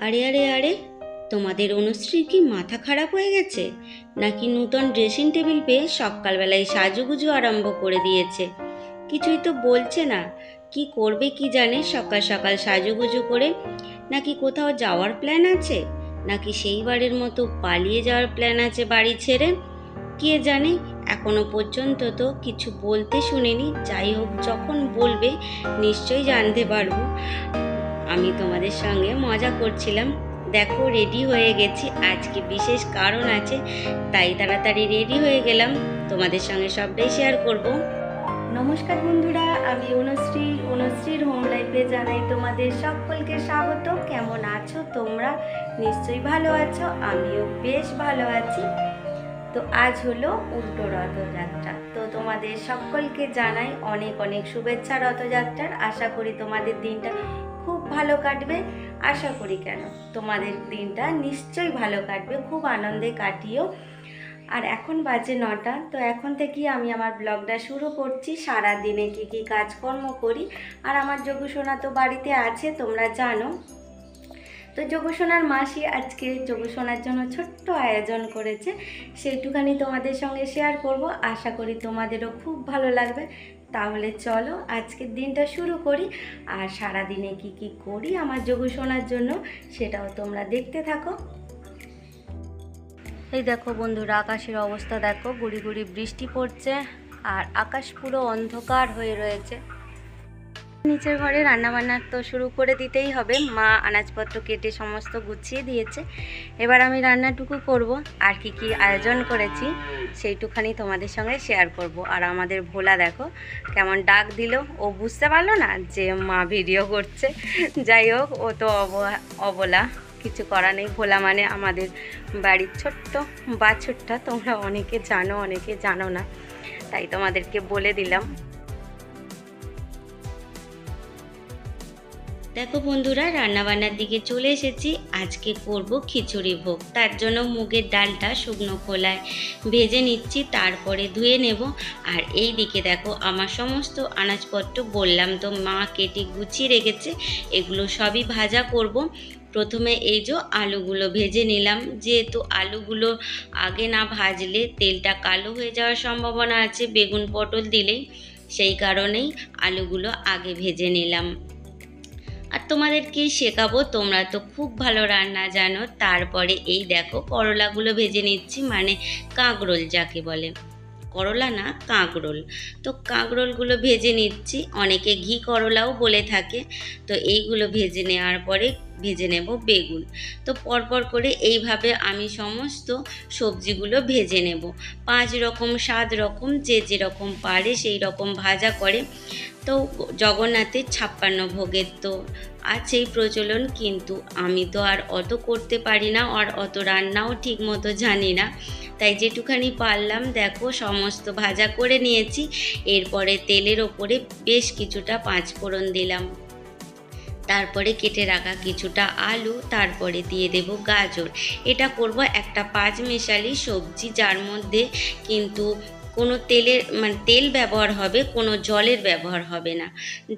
আরে আরে আরে, তোমাদের অনুশ্রীর কি মাথা খারাপ হয়ে গেছে নাকি নূতন ড্রেসিং টেবিল পেয়ে সকালবেলায় সাজুগুজু আরম্ভ করে দিয়েছে? কিছুই তো বলছে না। কি করবে কি জানে সকাল সকাল সাজুগুজু করে? নাকি কোথাও যাওয়ার প্ল্যান আছে, নাকি সেইবারের মতো পালিয়ে যাওয়ার প্ল্যান আছে বাড়ি ছেড়ে? কে জানে, এখনো পর্যন্ত তো কিছু বলতে শুনিনি। যাই হোক, যখন বলবে নিশ্চয়ই জানতে পারবো। আমি তোমাদের সঙ্গে মজা করছিলাম। দেখো, রেডি হয়ে গেছি, আজকে বিশেষ কারণ আছে, তাই তাড়াতাড়ি রেডি হয়ে গেলাম। তোমাদের সঙ্গে সবটাই শেয়ার করব। নমস্কার বন্ধুরা, আমি অনুশ্রীর হোম লাইফে জানাই তোমাদের সকলকে স্বাগত। কেমন আছো তোমরা? নিশ্চয়ই ভালো আছো, আমিও বেশ ভালো আছি। তো আজ হলো উল্টো রথযাত্রা, তো তোমাদের সকলকে জানাই অনেক অনেক শুভেচ্ছা রথযাত্রার। আশা করি তোমাদের দিনটা খুব ভালো কাটবে। আশা করি কেন, তোমাদের দিনটা নিশ্চয়ই ভালো কাটবে, খুব আনন্দে কাটিও। আর এখন বাজে 9টা, তো এখন থেকেই আমি আমার ব্লগটা শুরু করছি। সারা দিনে কী কী কাজকর্ম করি। আর আমার যোগুসোনা তো বাড়িতে আছে, তোমরা জানো। তো যোগুসোনার মাসি আজকে যোগুসোনার জন্য ছোট্ট আয়োজন করেছে, সেইটুখানি তোমাদের সঙ্গে শেয়ার করব। আশা করি তোমাদেরও খুব ভালো লাগবে। তাহলে চলো আজকের দিনটা শুরু করি। আর সারা দিনে কি কি করি আমার যোগুসোনার জন্য, সেটাও তোমরা দেখতে থাকো। এই দেখো বন্ধুরা, আকাশের অবস্থা দেখো, গুড়ি গুড়ি বৃষ্টি পড়ছে আর আকাশ পুরো অন্ধকার হয়ে রয়েছে। নিচের ঘরে রান্নাবান্না তো শুরু করে দিতেই হবে। মা আনাজপত্র কেটে সমস্ত গুছিয়ে দিয়েছে, এবার আমি রান্নাটুকু করব। আর কি কি আয়োজন করেছি সেইটুখানি তোমাদের সঙ্গে শেয়ার করব। আর আমাদের ভোলা দেখো কেমন ডাক দিল, ও বুঝতে পারলো না যে মা ভিডিও করছে। যাই হোক, ও তো অবলা, কিছু করা নেই। ভোলা মানে আমাদের বাড়ির ছোট্ট বাছুরটা। তোমরা অনেকে জানো, অনেকে জানো না, তাই তোমাদেরকে বলে দিলাম। দেখো বন্ধুরা, রান্নাবান্নার দিকে চলে এসেছি। আজকে করব খিচুড়ি ভোগ। তার জন্য মুগের ডালটা শুকনো খোলায় ভেজে নিচ্ছি, তারপরে ধুয়ে নেব। আর এই দিকে দেখো, আমার সমস্ত আনাজপত্র বললাম তো মা কেটে গুছিয়ে রেখেছে, এগুলো সবই ভাজা করব। প্রথমে এই যে আলুগুলো ভেজে নিলাম, যেহেতু আলুগুলো আগে না ভাজলে তেলটা কালো হয়ে যাওয়ার সম্ভাবনা আছে বেগুন পটল দিলেই, সেই কারণেই আলুগুলো আগে ভেজে নিলাম। আর তোমাদেরকে শেখাবো, তোমরা তো খুব ভালো রান্না জানো। তারপরে এই দেখো করলাগুলো ভেজে নিচ্ছি, মানে কাঁকরোল যাকে বলে, করলা না কাঁকরোল। তো কাঁকরোলগুলো ভেজে নিচ্ছি, অনেকে ঘি করলাও বলে থাকে। তো এইগুলো ভেজে নেওয়ার পরে ভেজে নেব বেগুন। তো পরপর করে এইভাবে আমি সমস্ত সবজিগুলো ভেজে নেব। 5 রকম 7 রকম যে যেরকম পারে সেই রকম ভাজা করে। তো জগন্নাথের 56 ভোগের তো আছেই প্রচলন, কিন্তু আমি তো আর অত করতে পারি না, আর অত রান্নাও ঠিক মতো জানি না। তাই যেটুখানি পারলাম দেখো সমস্ত ভাজা করে নিয়েছি। এরপরে তেলের ওপরে বেশ কিছুটা 5 ফোড়ন দিলাম, তারপরে কেটে রাখা কিছুটা আলু, তারপরে দিয়ে দেব গাজর। এটা করব একটা 5 মেশালি সবজি, যার মধ্যে কিন্তু কোনো তেলের মানে তেল ব্যবহার হবে, কোনো জলের ব্যবহার হবে না।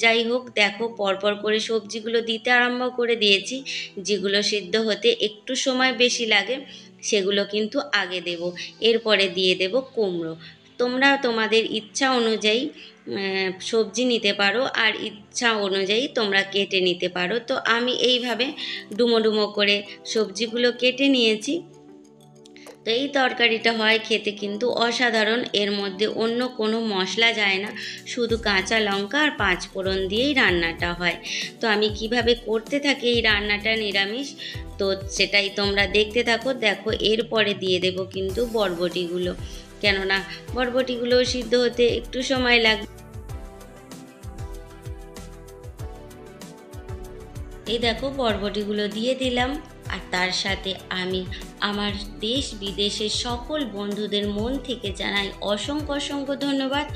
যাই হোক, দেখো পরপর করে সবজিগুলো দিতে আরম্ভ করে দিয়েছি। যেগুলো সিদ্ধ হতে একটু সময় বেশি লাগে সেগুলো কিন্তু আগে দেব। এরপরে দিয়ে দেব কুমড়ো। তোমরা তোমাদের ইচ্ছা অনুযায়ী সবজি নিতে পারো, আর ইচ্ছা অনুযায়ী তোমরা কেটে নিতে পারো। তো আমি এইভাবে ডুমো ডুমো করে সবজিগুলো কেটে নিয়েছি। তো এই তরকারিটা হয় খেতে কিন্তু অসাধারণ, এর মধ্যে অন্য কোনো মশলা যায় না, শুধু কাঁচা লঙ্কা আর 5 ফোড়ন দিয়েই রান্নাটা হয়। তো আমি কিভাবে করতে থাকি এই রান্নাটা নিরামিষ, তো সেটাই তোমরা দেখতে থাকো। দেখো এরপরে দিয়ে দেব কিন্তু বরবটিগুলো, কেননা বরবটিগুলো সিদ্ধ হতে একটু সময় লাগবে। এই দেখো বরবটিগুলো দিয়ে দিলাম। আর তার সাথে আমি আমার দেশ বিদেশের সকল বন্ধুদের মন থেকে জানাই অসংখ্য অসংখ্য ধন্যবাদ।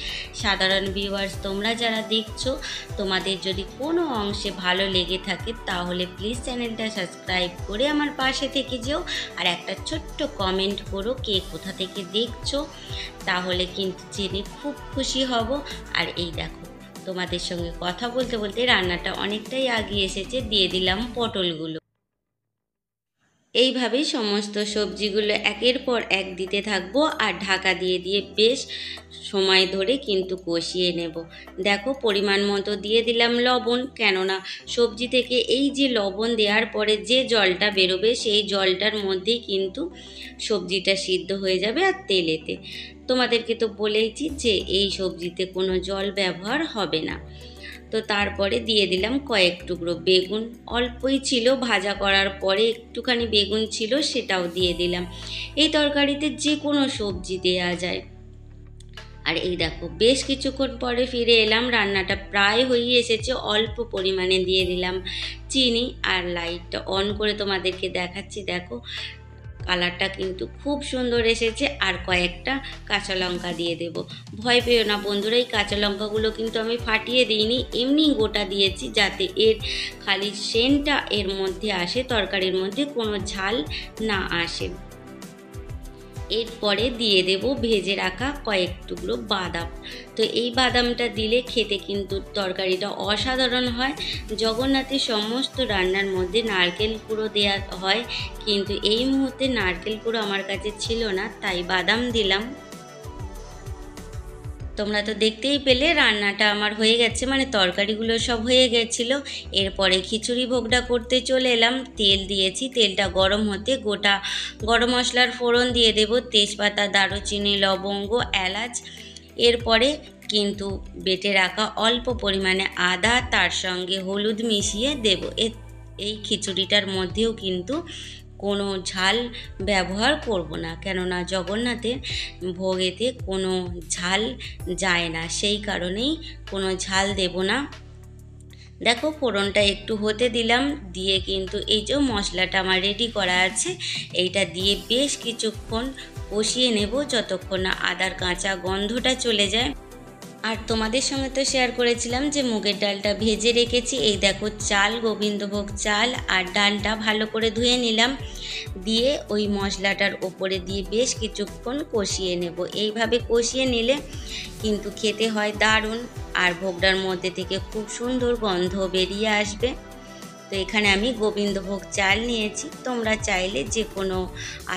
সাধারণ ভিউয়ার্স তোমরা যারা দেখছো, তোমাদের যদি কোনো অংশে ভালো লেগে থাকে তাহলে প্লিজ চ্যানেলটা সাবস্ক্রাইব করে আমার পাশে থেকে যেও। আর একটা ছোট্ট কমেন্ট করো কে কোথা থেকে দেখছো, তাহলে কিন্তু জেনে খুব খুশি হব। আর এই দেখো, তোমাদের সঙ্গে কথা বলতে বলতে রান্নাটা অনেকটাই এগিয়ে এসেছে, দিয়ে দিলাম পটলগুলো। এইভাবেই সমস্ত সবজিগুলো একের পর এক দিতে থাকবো আর ঢাকা দিয়ে দিয়ে বেশ সময় ধরে কিন্তু কষিয়ে নেব। দেখো পরিমাণ মতো দিয়ে দিলাম লবণ, কেননা সবজি থেকে এই যে লবণ দেওয়ার পরে যে জলটা বেরোবে সেই জলটার মধ্যেই কিন্তু সবজিটা সিদ্ধ হয়ে যাবে আর তেলেতে। তোমাদেরকে তো বলেইছি যে এই সবজিতে কোনো জল ব্যবহার হবে না। তো তারপরে দিয়ে দিলাম কয়েক টুকরো বেগুন, অল্পই ছিল, ভাজা করার পরে একটুখানি বেগুন ছিল সেটাও দিয়ে দিলাম। এই তরকারিতে যে কোনো সবজি দেয়া যায়। আর এই দেখো বেশ কিছুক্ষণ পরে ফিরে এলাম, রান্নাটা প্রায় হয়ে এসেছে, অল্প পরিমাণে দিয়ে দিলাম চিনি আর লাইটটা অন করে তোমাদেরকে দেখাচ্ছি। দেখো কালারটা কিন্তু খুব সুন্দর এসেছে। আর কয়েকটা কাঁচা লঙ্কা দিয়ে দেব। ভয় পেও না বন্ধুরা, এই কাঁচা লঙ্কাগুলো কিন্তু আমি ফাটিয়ে দিইনি, এমনি গোটা দিয়েছি যাতে এর খালি সেন্টটা এর মধ্যে আসে, তরকারির মধ্যে কোনো ঝাল না আসে। এরপরে দিয়ে দেব ভেজে রাখা কয়েক টুকরো বাদাম। তো এই বাদামটা দিলে খেতে কিন্তু তরকারিটা অসাধারণ হয়। জগন্নাথের সমস্ত রান্নার মধ্যে নারকেল কুঁড়ো দেওয়া হয়, কিন্তু এই মুহূর্তে নারকেল কুঁড়ো আমার কাছে ছিল না, তাই বাদাম দিলাম। তোমরা তো দেখতেই পেলে রান্নাটা আমার হয়ে গেছে, মানে তরকারিগুলো সব হয়ে গেছিলো। এরপরে খিচুড়ি ভোগটা করতে চলে এলাম। তেল দিয়েছি, তেলটা গরম হতে গোটা গরম মশলার ফোড়ন দিয়ে দেব, তেজপাতা, দারুচিনি, লবঙ্গ, এলাচ। এরপরে কিন্তু বেটে রাখা অল্প পরিমাণে আদা, তার সঙ্গে হলুদ মিশিয়ে দেব। এই খিচুড়িটার মধ্যেও কিন্তু কোনো ঝাল ব্যবহার করব না, কেননা জগন্নাথের ভোগেতে কোনো ঝাল যায় না, সেই কারণেই কোনো ঝাল দেব না। দেখো ফোড়নটা একটু হতে দিলাম, দিয়ে কিন্তু এই যে মশলাটা আমার রেডি করা আছে এইটা দিয়ে বেশ কিছুক্ষণ কষিয়ে নেব, যতক্ষণ না আদার কাঁচা গন্ধটা চলে যায়। আর তোমাদের সঙ্গে তো শেয়ার করেছিলাম যে মুগের ডালটা ভেজে রেখেছি। এই দেখো চাল, গোবিন্দভোগ চাল আর ডালটা ভালো করে ধুয়ে নিলাম, দিয়ে ওই মশলাটার ওপরে দিয়ে বেশ কিছুক্ষণ কষিয়ে নেব। এইভাবে কষিয়ে নিলে কিন্তু খেতে হয় দারুণ, আর ভোগটার মধ্যে থেকে খুব সুন্দর গন্ধ বেরিয়ে আসবে। তো এখানে আমি গোবিন্দভোগ চাল নিয়েছি, তোমরা চাইলে যে কোনো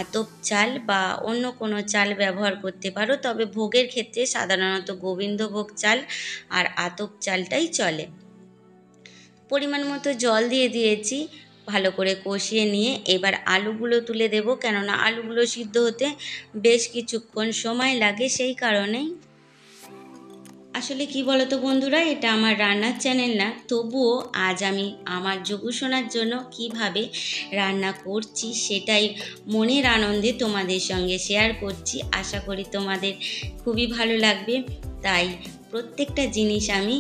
আতপ চাল বা অন্য কোনো চাল ব্যবহার করতে পারো, তবে ভোগের ক্ষেত্রে সাধারণত গোবিন্দভোগ চাল আর আতপ চালটাই চলে। পরিমাণ মতো জল দিয়ে দিয়েছি, ভালো করে কষিয়ে নিয়ে এবার আলুগুলো তুলে দেব, কেননা আলুগুলো সিদ্ধ হতে বেশ কিছুক্ষণ সময় লাগে, সেই কারণেই। আসলে কি বলো তো বন্ধুরা, এটা আমার রান্নার চ্যানেল না, তবুও আজ আমি আমার যোগু সোনার জন্য কিভাবে রান্না করছি সেটাই মনের আনন্দে তোমাদের সঙ্গে শেয়ার করছি। আশা করি তোমাদের খুবই ভালো লাগবে, তাই প্রত্যেকটা জিনিস আমি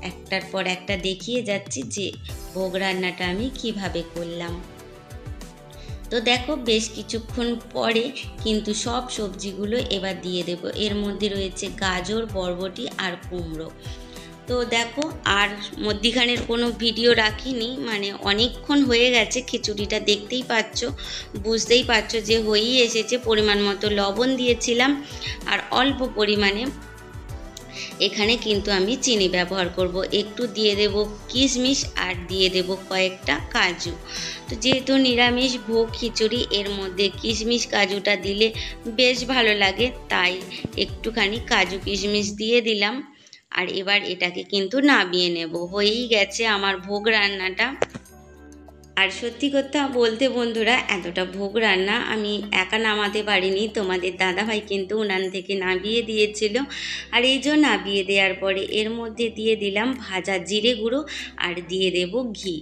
একটার পর একটা দেখিয়ে যাচ্ছি যে ভোগ রান্নাটা আমি কিভাবে করলাম। তো দেখো বেশ কিছুক্ষণ পরে কিন্তু সব সবজিগুলো এবার দিয়ে দেব। এর মধ্যে রয়েছে গাজর, বরবটি আর কুমড়ো। তো দেখো আর মধ্যিখানের কোনো ভিডিও রাখিনি, মানে অনেকক্ষণ হয়ে গেছে, খিচুড়িটা দেখতেই পাচ্ছ, বুঝতেই পারছো যে হয়েই এসেছে। পরিমাণ মতো লবণ দিয়েছিলাম আর অল্প পরিমাণে এখানে কিন্তু আমি চিনি ব্যবহার করব। একটু দিয়ে দেব কিশমিশ আর দিয়ে দেব কয়েকটা কাজু। তো যেহেতু নিরামিষ ভোগ খিচুড়ি, এর মধ্যে কিশমিশ কাজুটা দিলে বেশ ভালো লাগে, তাই একটুখানি কাজু কিশমিশ দিয়ে দিলাম। আর এবার এটাকে কিন্তু নামিয়ে নেব। হয়েই গেছে আমার ভোগ রান্নাটা। আর সত্যি কথা বলতে বন্ধুরা, এতটা ভোগ রান্না আমি একা নামাতে পারিনি, তোমাদের দাদাভাই কিন্তু উনান থেকে নামিয়ে দিয়েছিল। আর এই যে নামিয়ে দেওয়ার পরে এর মধ্যে দিয়ে দিলাম ভাজা জিরে গুঁড়ো আর দিয়ে দেব ঘি।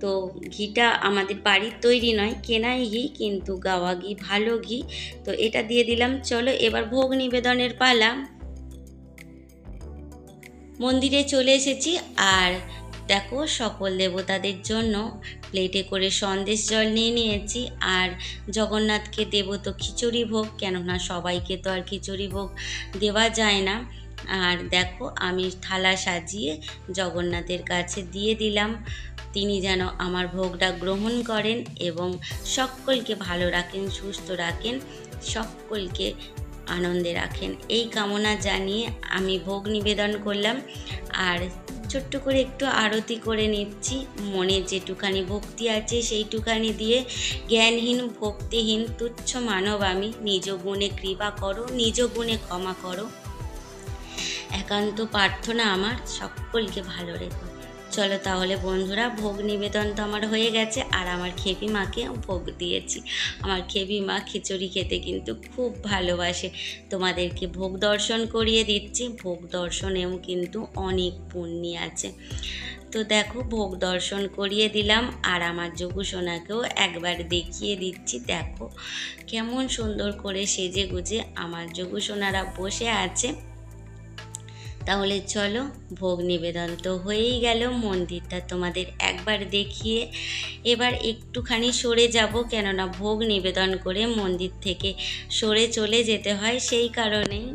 তো ঘিটা আমাদের বাড়ির তৈরি নয়, কেনাই ঘি, কিন্তু গাওয়া ঘি, ভালো ঘি। তো এটা দিয়ে দিলাম। চলো এবার ভোগ নিবেদনের পালা। মন্দিরে চলে এসেছি, আর দেখো সকল দেবতাদের জন্য প্লেটে করে সন্দেশ জল নিয়ে নিয়েছি। আর জগন্নাথকে দেব তো খিচুড়ি ভোগ, কেননা সবাইকে তো আর খিচুড়ি ভোগ দেওয়া যায় না। আর দেখো আমি থালা সাজিয়ে জগন্নাথের কাছে দিয়ে দিলাম, তিনি যেন আমার ভোগটা গ্রহণ করেন এবং সকলকে ভালো রাখেন, সুস্থ রাখেন, সকলকে আনন্দে রাখেন, এই কামনা জানিয়ে আমি ভোগ নিবেদন করলাম। আর ছোট্ট করে একটু আরতি করে নিচ্ছি। মনে যেটুখানি ভক্তি আছে সেইটুখানি দিয়ে, জ্ঞানহীন ভক্তিহীন তুচ্ছ মানব আমি, নিজ গুণে কৃপা করো, নিজ গুণে ক্ষমা করো। একান্ত প্রার্থনা আমার সকলকে ভালো রেখো। চলো তাহলে বন্ধুরা, ভোগ নিবেদন তো আমার হয়ে গেছে, আর আমার খেপি মাকে ভোগ দিয়েছি। আমার খেপি মা খিচুড়ি খেতে কিন্তু খুব ভালোবাসে। তোমাদেরকে ভোগ দর্শন করিয়ে দিচ্ছি। ভোগ দর্শনেও কিন্তু অনেক পুণ্যি আছে। তো দেখো, ভোগ দর্শন করিয়ে দিলাম, আর আমার যোগু সোনাকেও একবার দেখিয়ে দিচ্ছি। দেখো কেমন সুন্দর করে সেজে গুজে আমার যোগু সোনারা বসে আছে। তাহলে চলো, ভোগ নিবেদন তো হয়েই গেল, মন্দিরটা তোমাদের একবার দেখিয়ে এবার একটুখানি সরে যাব, কেননা ভোগ নিবেদন করে মন্দির থেকে সরে চলে যেতে হয়। সেই কারণেই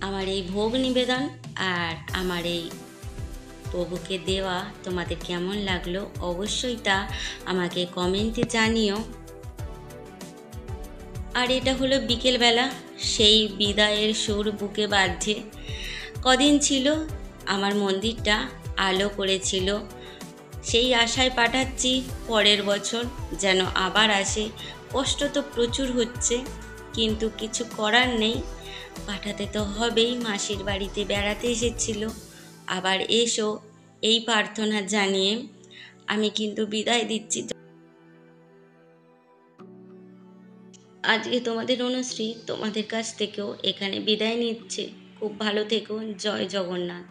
আমার এই ভোগ নিবেদন আর আমার এই প্রভুকে দেওয়া তোমাদের কেমন লাগলো অবশ্যই তা আমাকে কমেন্টে জানিও। আর এটা হলো বিকেলবেলা, সেই বিদায়ের সুর বুকে বাজছে। কদিন ছিল আমার মন্দিরটা আলো করেছিল, সেই আশায় পাঠাচ্ছি পরের বছর যেন আবার আসে। কষ্ট তো প্রচুর হচ্ছে, কিন্তু কিছু করার নেই, পাঠাতে তো হবেই। মাসির বাড়িতে বেড়াতে এসেছিল, আবার এসো, এই প্রার্থনা জানিয়ে আমি কিন্তু বিদায় দিচ্ছি। আজকে তোমাদের অনুশ্রী তোমাদের কাছ থেকেও এখানে বিদায় নিচ্ছে। খুব ভালো থেকো। জয় জগন্নাথ।